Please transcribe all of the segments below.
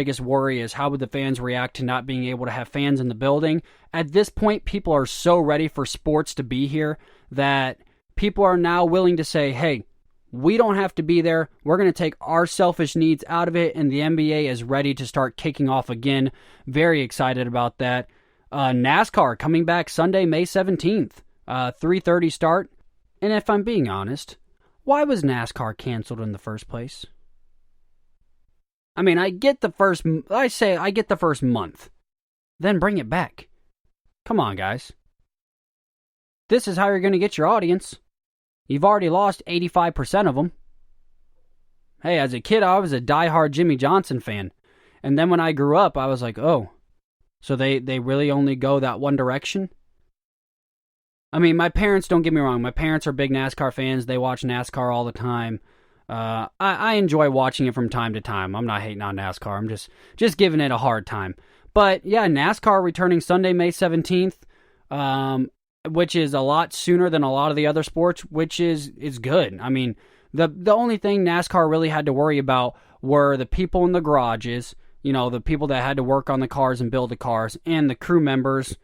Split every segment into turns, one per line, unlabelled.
biggest worry is how would the fans react to not being able to have fans in the building. At this point, people are so ready for sports to be here that people are now willing to say, hey, we don't have to be there. We're going to take our selfish needs out of it, and the NBA is ready to start kicking off again. Very excited about that. NASCAR coming back Sunday, May 17th. 3:30 start. And if I'm being honest, why was NASCAR canceled in the first place? I mean, I get the first month. Then bring it back. Come on, guys. This is how you're going to get your audience. You've already lost 85% of them. Hey, as a kid, I was a diehard Jimmy Johnson fan. And then when I grew up, I was like, oh, so they really only go that one direction? I mean, my parents, don't get me wrong, my parents are big NASCAR fans. They watch NASCAR all the time. I enjoy watching it from time to time. I'm not hating on NASCAR. I'm just giving it a hard time. But yeah, NASCAR returning Sunday, May 17th, which is a lot sooner than a lot of the other sports, which is good. I mean, the only thing NASCAR really had to worry about were the people in the garages, you know, the people that had to work on the cars and build the cars, and the crew members,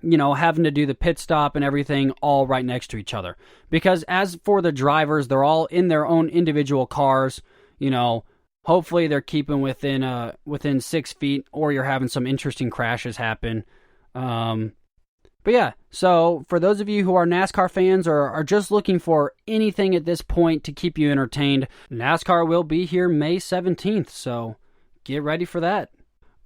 you know, having to do the pit stop and everything all right next to each other. Because as for the drivers, they're all in their own individual cars. You know, hopefully they're keeping within 6 feet, or you're having some interesting crashes happen. But yeah, so for those of you who are NASCAR fans or are just looking for anything at this point to keep you entertained, NASCAR will be here May 17th, so get ready for that.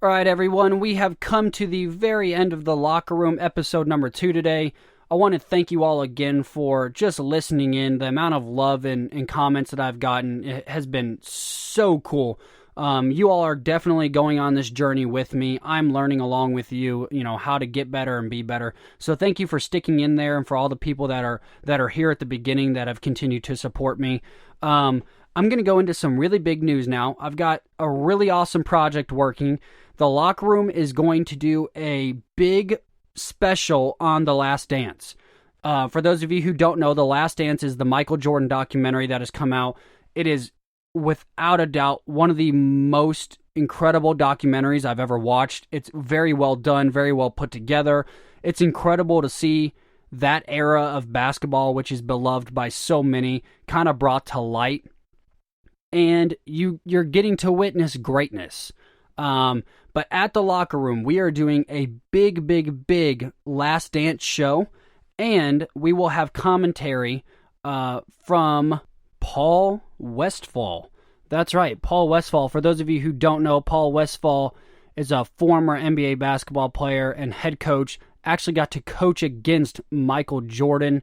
All right, everyone, we have come to the very end of the Locker Room episode number 2 today. I want to thank you all again for just listening in. The amount of love and comments that I've gotten, it has been so cool. You all are definitely going on this journey with me. I'm learning along with you, you know, how to get better and be better. So thank you for sticking in there, and for all the people that are here at the beginning that have continued to support me. I'm going to go into some really big news now. I've got a really awesome project working. The Locker Room is going to do a big special on The Last Dance. For those of you who don't know, The Last Dance is the Michael Jordan documentary that has come out. It is, without a doubt, one of the most incredible documentaries I've ever watched. It's very well done, very well put together. It's incredible to see that era of basketball, which is beloved by so many, kind of brought to light. And you're getting to witness greatness. But at the Locker Room, we are doing a big Last Dance show, and we will have commentary from Paul Westphal. That's right, Paul Westphal. For those of you who don't know, Paul Westphal is a former NBA basketball player and head coach. Actually got to coach against Michael Jordan.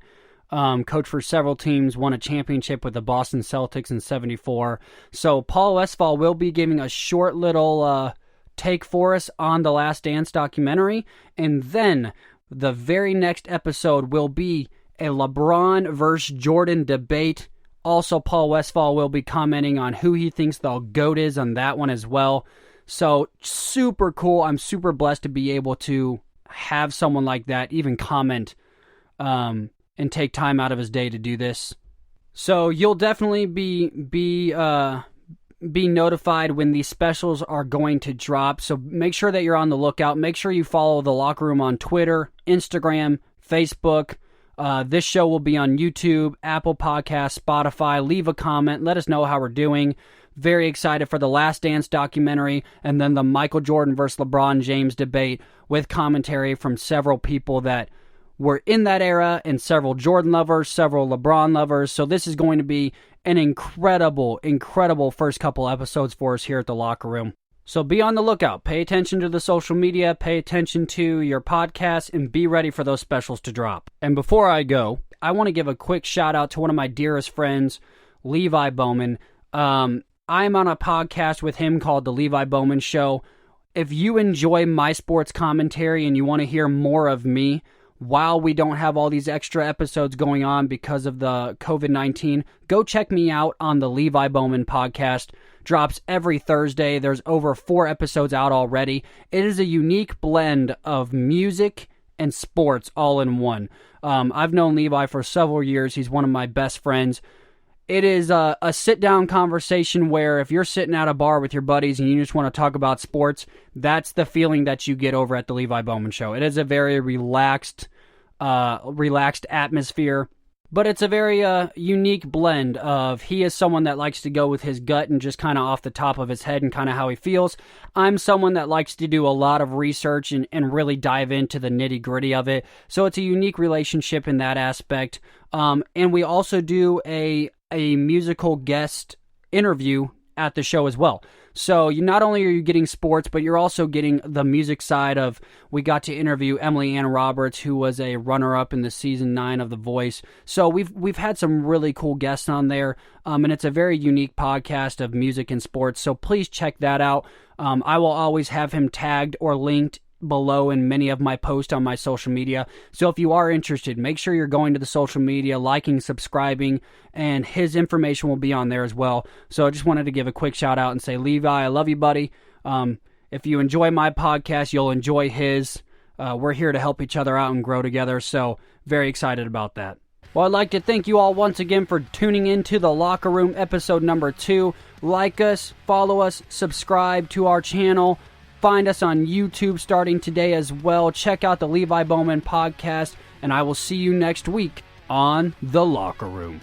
Coached for several teams, won a championship with the Boston Celtics in '74. So Paul Westphal will be giving a short little take for us on the Last Dance documentary. And then the very next episode will be a LeBron versus Jordan debate. Also, Paul Westphal will be commenting on who he thinks the GOAT is on that one as well. So super cool. I'm super blessed to be able to have someone like that even comment and take time out of his day to do this. So you'll definitely be notified when these specials are going to drop. So make sure that you're on the lookout. Make sure you follow the Locker Room on Twitter, Instagram, Facebook. This show will be on YouTube, Apple Podcasts, Spotify. Leave a comment. Let us know how we're doing. Very excited for the Last Dance documentary, and then the Michael Jordan versus LeBron James debate with commentary from several people that were in that era, and several Jordan lovers, several LeBron lovers. So this is going to be an incredible first couple episodes for us here at the Locker Room. So be on the lookout. Pay attention to the social media, pay attention to your podcast, and be ready for those specials to drop. And before I go, I want to give a quick shout out to one of my dearest friends, Levi Bowman. I'm on a podcast with him called The Levi Bowman Show. If you enjoy my sports commentary and you want to hear more of me, while we don't have all these extra episodes going on because of the COVID-19, go check me out on the Levi Bowman podcast. Drops every Thursday. There's over 4 episodes out already. It is a unique blend of music and sports all in one. I've known Levi for several years. He's one of my best friends. It is a sit-down conversation where if you're sitting at a bar with your buddies and you just want to talk about sports, that's the feeling that you get over at the Levi Bowman Show. It is a very relaxed atmosphere, but it's a very unique blend of he is someone that likes to go with his gut and just kind of off the top of his head and kind of how he feels. I'm someone that likes to do a lot of research and really dive into the nitty-gritty of it. So it's a unique relationship in that aspect. And we also do a musical guest interview at the show as well. So not only are you getting sports, but you're also getting the music side of, we got to interview Emily Ann Roberts, who was a runner-up in the season 9 of The Voice. So we've had some really cool guests on there, and it's a very unique podcast of music and sports. So please check that out. I will always have him tagged or linked below in many of my posts on my social media. So if you are interested, make sure you're going to the social media, liking, subscribing, and his information will be on there as well. So I just wanted to give a quick shout out and say, Levi, I love you, buddy. If you enjoy my podcast, you'll enjoy his. We're here to help each other out and grow together. So very excited about that. Well, I'd like to thank you all once again for tuning in to The Locker Room episode number 2. Like us, follow us, subscribe to our channel. Find us on YouTube starting today as well. Check out the Levi Bowman podcast, and I will see you next week on The Locker Room.